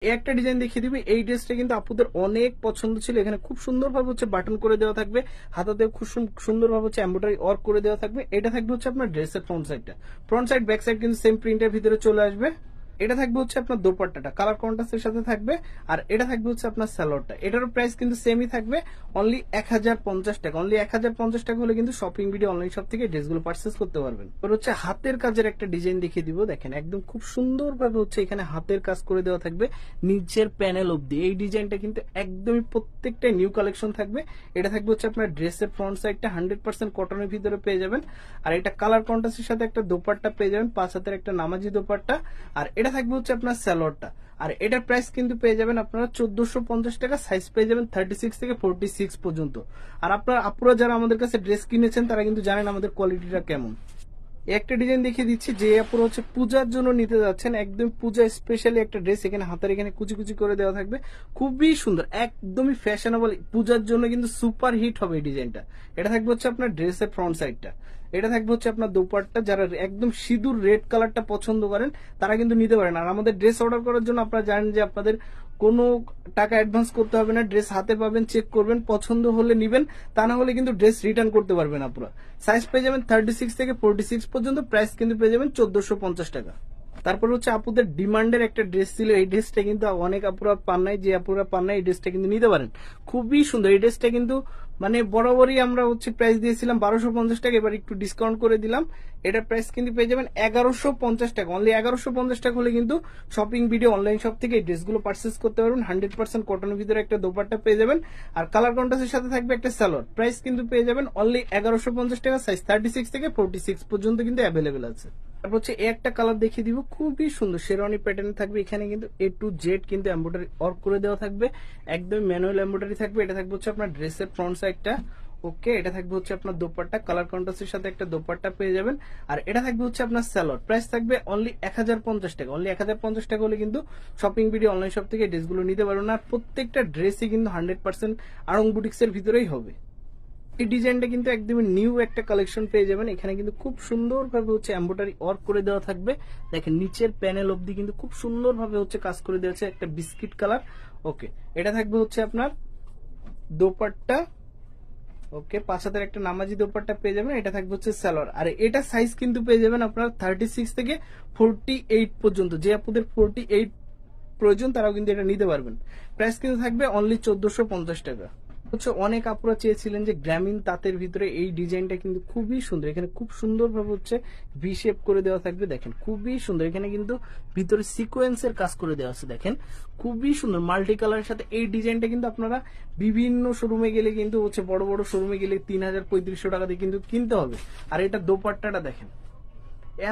এই একটা ডিজাইন দেখিয়ে দিবে। এই ড্রেসটা কিন্তু আপুদের অনেক পছন্দ ছিল। এখানে খুব সুন্দরভাবে হচ্ছে বাটন করে দেওয়া থাকবে, হাতাতে খুব সুন্দরভাবে হচ্ছে এমব্রয়ডারি ওয়ার্ক করে দেওয়া থাকবে। এটা থাকবে হচ্ছে আপনার ড্রেসের ফ্রন্ট সাইডটা, ফ্রন্ট সাইড ব্যাক সাইড কিন্তু সেম প্রিন্টের ভিতরে চলে আসবে। এটা থাকবে হচ্ছে আপনার দোপাট্টাটা কালার কন্ট্রাস্টের সাথে থাকবে, আর এটা থাকবে হচ্ছে আপনার সালোয়ারটা। এটারও প্রাইস কিন্তু সেমই থাকবে, অনলি 1050 টাকা। অনলি 1050 টাকা হলে কিন্তু শপিং ভিডিও অনলাইন শপ থেকে ড্রেসগুলো পারচেস করতে পারবেন। এবার হচ্ছে হাতের কাজের একটা ডিজাইন দেখিয়ে দিব। দেখেন একদম খুব সুন্দরভাবে হচ্ছে এখানে হাতের কাজ করে দেওয়া থাকবে নিচের প্যানেল অব্দি। এই ডিজাইনটা কিন্তু একদমই প্রত্যেকটা নিউ কালেকশন থাকবে। এটা থাকবে হচ্ছে আপনার ড্রেসের ফ্রন্ট সাইডটা 100% কটনের ভিতরে পেয়ে যাবেন, আর এটা কালার কন্ট্রাস্টের সাথে একটা দোপাট্টা পেয়ে যাবেন, 5 হাতের একটা নামাজি দোপাট্টা। আর এটা থাকবে হচ্ছে আপনার সালোয়ারটা, আর এটার প্রাইস কিন্তু পেয়ে যাবেন আপনারা 1450 টাকা। সাইজ পেয়ে যাবেন 36 থেকে 46 পর্যন্ত। আর আপনারা যারা আমাদের কাছে ড্রেস কিনেছেন তারা কিন্তু জানেন আমাদের কোয়ালিটিটা কেমন। একটা ডিজাইন দেখিয়ে দিচ্ছি, যে আপনারা হচ্ছে পূজার জন্য নিতে যাচ্ছেন, একদম পূজা স্পেশালি একটা ড্রেস। এখানে হাতের এখানে কুচি কুচি করে দেওয়া থাকবে, খুবই সুন্দর, একদমই ফ্যাশনেবল। পূজার জন্য কিন্তু সুপার হিট হবে এই ডিজাইনটা। এটা থাকবে হচ্ছে আপনার ড্রেসের ফ্রন্ট সাইডটা, এটা থাকবে হচ্ছে আপনার দোপাট্টা। যারা একদম সিঁদুর রেড কালারটা পছন্দ করেন তারা কিন্তু নিতে পারেন। আর আমাদের ড্রেস অর্ডার করার জন্য আপনারা জানেন যে আপনাদের কোনো টাকা অ্যাডভান্স করতে হবে না। ড্রেস হাতে পাবেন, চেক করবেন, পছন্দ হলে নিবেন, তা না হলে কিন্তু ড্রেস রিটার্ন করতে পারবেন আপনারা। সাইজ পেয়ে যাবেন 36 থেকে 46 পর্যন্ত। প্রাইস কিন্তু পেয়ে যাবেন 1450 টাকা। তারপর হচ্ছে আপুদের ডিমান্ডের একটা ড্রেস ছিল, এই ড্রেসটা কিন্তু অনেক আপুরা পান নাই, যে আপুরা পান নাই এই ড্রেসটা কিন্তু নিতে পারেন, খুবই সুন্দর। এই ড্রেসটা কিন্তু মানে বরাবরই আমরা হচ্ছে প্রাইস দিয়েছিলাম 1250 টাকা, এবার একটু ডিসকাউন্ট করে দিলাম। এটার প্রাইস কিন্তু পেয়ে যাবেন 1150 টাকা। অনলি 1150 টাকা হলে কিন্তু শপিং ভিডিও অনলাইন শপ থেকে এই ড্রেসগুলো পারচেস করতে পারবেন। 100% কটনের ভিতরে একটা দোপাট্টা পেয়ে যাবেন, আর কালার কন্ট্রাস্টের সাথে থাকবে একটা সালোয়ার। প্রাইস কিন্তু পেয়ে যাবেন অনলি 1150 টাকা। সাইজ 36 থেকে 46 পর্যন্ত কিন্তু অ্যাভেলেবেল আছে। তারপর হচ্ছে এই একটা কালার দেখিয়ে দিব, খুবই সুন্দর শেরওয়ানি প্যাটার্ন থাকবে। এখানে কিন্তু A to Z কিন্তু এমব্রয়ডারি ওয়ার্ক করে দেওয়া থাকবে, একদম ম্যানুয়াল এমব্রয়ডারি থাকবে। এটা থাকবে হচ্ছে আপনার ড্রেসের ফ্রন্ট সাইডটা, ওকে। এটা থাকবে হচ্ছে আপনার দোপাট্টা, কালার কন্ট্রাস্টের সাথে একটা দোপাট্টা পেয়ে যাবেন, আর এটা থাকবে হচ্ছে আপনার সালোয়ার। প্রাইস থাকবে অনলি 1050 টাকা। অনলি 1050 টাকা হলে কিন্তু শপিং ভিডিও অনলাইন শপ থেকে ড্রেসগুলো নিতে পারবেন। আর প্রত্যেকটা ড্রেসই কিন্তু 100% আড়ং বুটিক্স এর ভিতরেই হবে। এই ডিজাইনটা কিন্তু একদমই নিউ একটা কালেকশন পেয়ে যাবেন। এখানে কিন্তু খুব সুন্দরভাবে হচ্ছে এমব্রয়ডারি ওয়ার্ক করে দেওয়া থাকবে। দেখেন নিচের প্যানেল অবধি কিন্তু খুব সুন্দরভাবে হচ্ছে কাজ করে দেওয়া আছে, একটা বিস্কিট কালার, ওকে। এটা থাকবে হচ্ছে আপনার দোপাট্টা, ওকে। 5 হাতের একটা নামাজি দোপাট্টা পেয়ে যাবেন। এটা থাকবে হচ্ছে সালোয়ার, আর এটা সাইজ কিন্তু পেয়ে যাবেন আপনার 36 থেকে 48 পর্যন্ত। যে আপনাদের 48 প্রয়োজন তারাও কিন্তু এটা নিতে পারবেন। প্রাইস কিন্তু থাকবে অনলি 1450 টাকা। হচ্ছে অনেক আপুরা চেয়েছিলেন যে গ্রামীণ তাঁতের ভিতরে এই ডিজাইনটা কিন্তু খুবই সুন্দর। এখানে খুব সুন্দরভাবে হচ্ছে ভি শেপ করে দেওয়া থাকবে, দেখেন খুবই সুন্দর। এখানে কিন্তু ভিতরে সিকোয়েন্সের কাজ করে দেওয়া আছে, দেখেন খুবই সুন্দর মাল্টি কালারের সাথে। এই ডিজাইনটা কিন্তু আপনারা বিভিন্ন শোরুমে গেলে কিন্তু হচ্ছে বড় বড় শোরুমে গেলে 3500 টাকা দিয়ে কিন্তু কিনতে হবে। আর এটা দোপাট্টাটা দেখেন,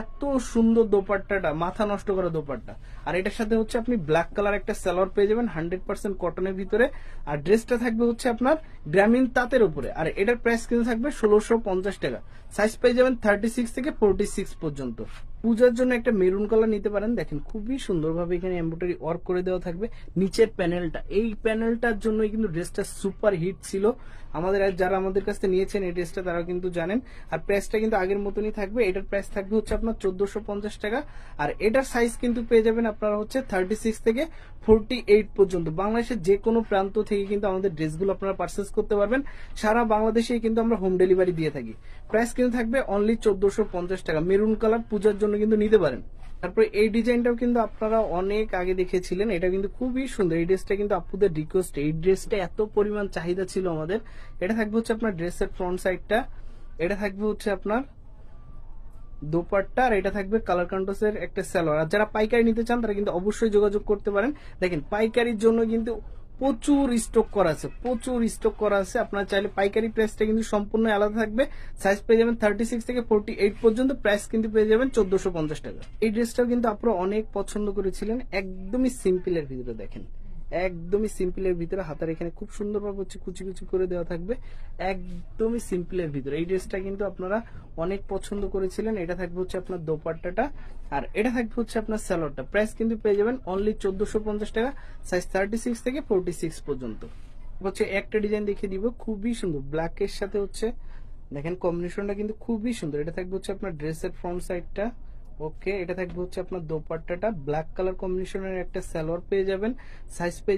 এত সুন্দর দোপাট্টাটা, মাথা নষ্ট করা দোপাট্টা। আর এটার সাথে হচ্ছে আপনি ব্ল্যাক কালার একটা সালোয়ার পেয়ে যাবেন 100% কটনের ভিতরে। আর ড্রেসটা থাকবে হচ্ছে আপনার গ্রামীণ তাঁতের উপরে, আর এটার প্রাইস কিন্তু থাকবে 1650 টাকা। সাইজ পেয়ে যাবেন 36 থেকে 46 পর্যন্ত। পূজার জন্য একটা মেরুন কালার নিতে পারেন, দেখেন খুবই সুন্দরভাবে এখানে এমব্রয়ডারি ওয়ার্ক করে দেওয়া থাকবে। নিচের প্যানেলটা, এই প্যানেলটার জন্যই কিন্তু ড্রেসটা সুপার হিট ছিল। আমাদের যারা আমাদের কাছ থেকে নিয়েছেন এই ড্রেসটা তারা কিন্তু জানেন। আর প্রাইসটা কিন্তু আগের মতনই থাকবে। এটার প্রাইস থাকবে হচ্ছে আপনার 1450 টাকা। আর এটার সাইজ কিন্তু পেয়ে যাবেন আপনারা হচ্ছে 36 থেকে 48 পর্যন্ত। বাংলাদেশের যে কোনো প্রান্ত থেকে কিন্তু আমাদের ড্রেসগুলো আপনারা পারচেস করতে পারবেন। সারা বাংলাদেশেই কিন্তু আমরা হোম ডেলিভারি দিয়ে থাকি। প্রাইস কিন্তু থাকবে অনলি 1450 টাকা। মেরুন কালার পূজার জন্য কিন্তু নিতে পারেন। তারপরে এই ডিজাইনটাও কিন্তু আপনারা অনেক আগে দেখেছিলেন, এটা কিন্তু খুবই সুন্দর। এই ড্রেসটা কিন্তু আপুদের রিকোয়েস্ট, এই ড্রেসটা এত পরিমাণ চাহিদা ছিল আমাদের। এটা থাকবে হচ্ছে আপনার ড্রেসের ফ্রন্ট সাইডটা, এটা থাকবে হচ্ছে আপনার দোপাট্টা, আর এটা থাকবে কালার কন্ট্রাস্টের একটা সালোয়ার। আর যারা পাইকারি নিতে চান তারা কিন্তু অবশ্যই যোগাযোগ করতে পারেন। দেখেন পাইকারির জন্য কিন্তু প্রচুর স্টক করা আছে, প্রচুর স্টক করা আছে। আপনারা চাইলে পাইকারি প্রাইসটা কিন্তু সম্পূর্ণ আলাদা থাকবে। সাইজ পেয়ে যাবেন 36 থেকে 48 পর্যন্ত। প্রাইস কিন্তু পেয়ে যাবেন 1450 টাকা। এই ড্রেসটাও কিন্তু আপনারা অনেক পছন্দ করেছিলেন, একদমই সিম্পলের ভিতরে। দেখেন একদমই সিম্পলের ভিতরে, হাতার এখানে খুব সুন্দরভাবে হচ্ছে কুচি কুচি করে দেওয়া থাকবে, একদমই সিম্পলের ভিতরে। এই ড্রেসটা কিন্তু আপনারা অনেক পছন্দ করেছিলেন। এটা থাকবে হচ্ছে আপনার দোপাট্টাটা, আর এটা থাকবে হচ্ছে আপনার সালোয়ারটা। প্রাইস কিন্তু পেয়ে যাবেন অনলি 1450 টাকা। সাইজ 36 থেকে 46 পর্যন্ত। হচ্ছে একটা ডিজাইন দেখিয়ে দিব, খুবই সুন্দর ব্ল্যাকের সাথে হচ্ছে দেখেন কম্বিনেশনটা কিন্তু খুবই সুন্দর। এটা থাকবে হচ্ছে আপনার ড্রেসের ফ্রন্ট সাইডটা, ওকে, এটা থাকবে হচ্ছে আপনার দোপাট্টাটা ব্ল্যাক কালার কম্বিনেশনের একটা সালোয়ার পেয়ে যাবেন, সাইজ পেয়ে